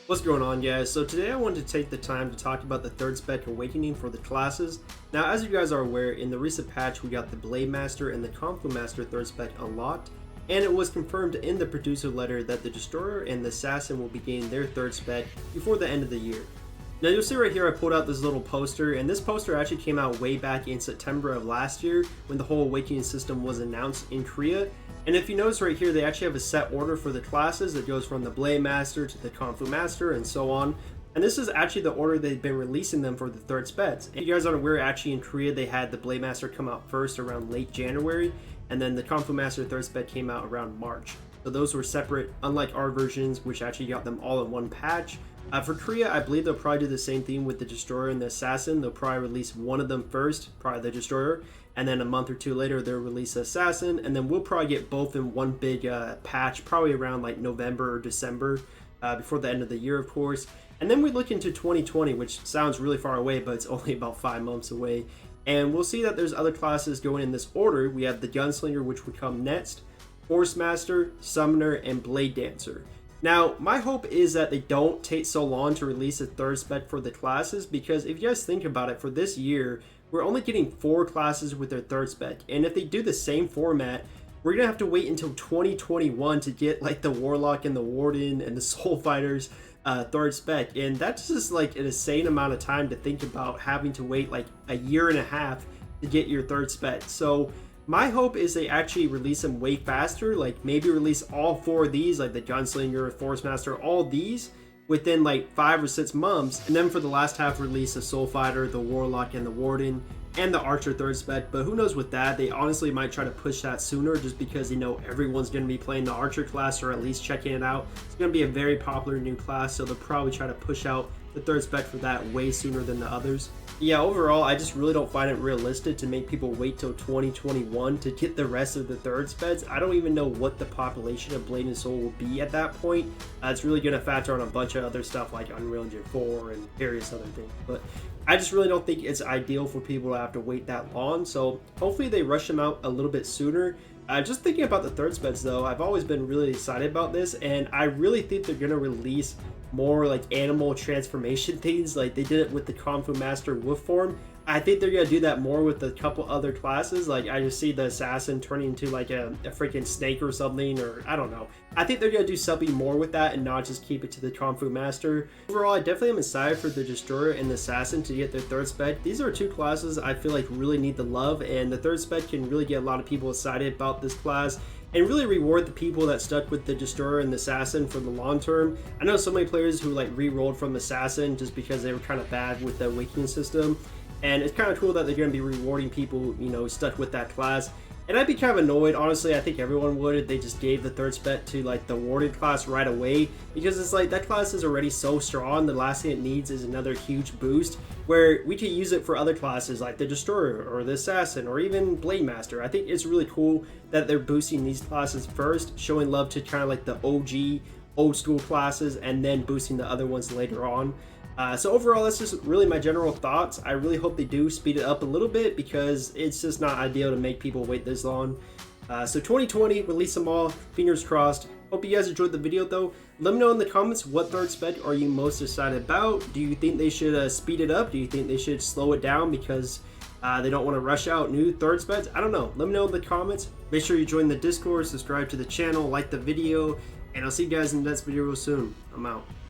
What's going on, guys? So today I wanted to take the time to talk about the third spec awakening for the classes. Now, as you guys are aware, in the recent patch we got the Blade Master and the Conflict Master third spec unlocked, and it was confirmed in the producer letter that the Destroyer and the Assassin will be gaining their third spec before the end of the year. Now you'll see right here I pulled out this little poster, and this poster actually came out way back in September of last year when the whole awakening system was announced in Korea. And if you notice right here, they actually have a set order for the classes that goes from the Blade Master to the Conflict Master and so on. And this is actually the order they've been releasing them for the third specs. And you guys aren't aware, actually in Korea they had the Blade Master come out first around late January, and then the Conflict Master third spec came out around March. So those were separate, unlike our versions, which actually got them all in one patch. For Korea, I believe they'll probably do the same thing with the Destroyer and the Assassin. They'll probably release one of them first, probably the Destroyer, and then a month or two later they'll release the Assassin, and then we'll probably get both in one big patch, probably around like November or December, before the end of the year, of course. And then we look into 2020, which sounds really far away, but it's only about 5 months away. And we'll see that there's other classes going in this order. We have the Gunslinger, which would come next, Force Master, Summoner, and Blade Dancer. Now, my hope is that they don't take so long to release a third spec for the classes, because if you guys think about it, for this year, we're only getting 4 classes with their third spec. And if they do the same format, we're going to have to wait until 2021 to get like the Warlock and the Warden and the Soul Fighters third spec. And that's just like an insane amount of time to think about having to wait like a year and a half to get your third spec. So my hope is they actually release them way faster, like maybe release all 4 of these, like the Gunslinger, Force Master, all these within like 5 or 6 months, and then for the last half release the Soul Fighter, the Warlock, and the Warden, and the Archer third spec. But who knows with that, they honestly might try to push that sooner just because they know everyone's going to be playing the Archer class, or at least checking it out. It's going to be a very popular new class, so they'll probably try to push out the third spec for that way sooner than the others. Yeah, overall, I just really don't find it realistic to make people wait till 2021 to get the rest of the third specs. I don't even know what the population of Blade and Soul will be at that point. It's really going to factor on a bunch of other stuff like Unreal Engine 4 and various other things. But I just really don't think it's ideal for people to have to wait that long. So hopefully they rush them out a little bit sooner. Just thinking about the third specs though, I've always been really excited about this, and I really think they're going to release more like animal transformation things like they did it with the Conflict Master wolf form. I think they're gonna do that more with a couple other classes. Like I just see the Assassin turning into like a freaking snake or something, or I don't know. I think they're gonna do something more with that and not just keep it to the Conflict Master. Overall, I definitely am excited for the Destroyer and the Assassin to get their third spec. These are 2 classes I feel like really need the love, and the third spec can really get a lot of people excited about this class and really reward the people that stuck with the Destroyer and the Assassin for the long term. I know so many players who like re-rolled from Assassin just because they were kind of bad with the awakening system, and it's kind of cool that they're going to be rewarding people, you know, stuck with that class. And I'd be kind of annoyed, honestly. I think everyone would if they just gave the third spec to like the Warden class right away, because it's like that class is already so strong. The last thing it needs is another huge boost where we could use it for other classes like the Destroyer or the Assassin or even Blade Master. I think it's really cool that they're boosting these classes first, showing love to kind of like the OG old school classes, and then boosting the other ones later on. So overall, that's just really my general thoughts. I really hope they do speed it up a little bit, because it's just not ideal to make people wait this long. So 2020, release them all, fingers crossed. Hope you guys enjoyed the video though. Let me know in the comments, what third spec are you most excited about? Do you think they should speed it up? Do you think they should slow it down because they don't want to rush out new third specs? I don't know. Let me know in the comments. Make sure you join the Discord, subscribe to the channel, like the video, and I'll see you guys in the next video real soon. I'm out.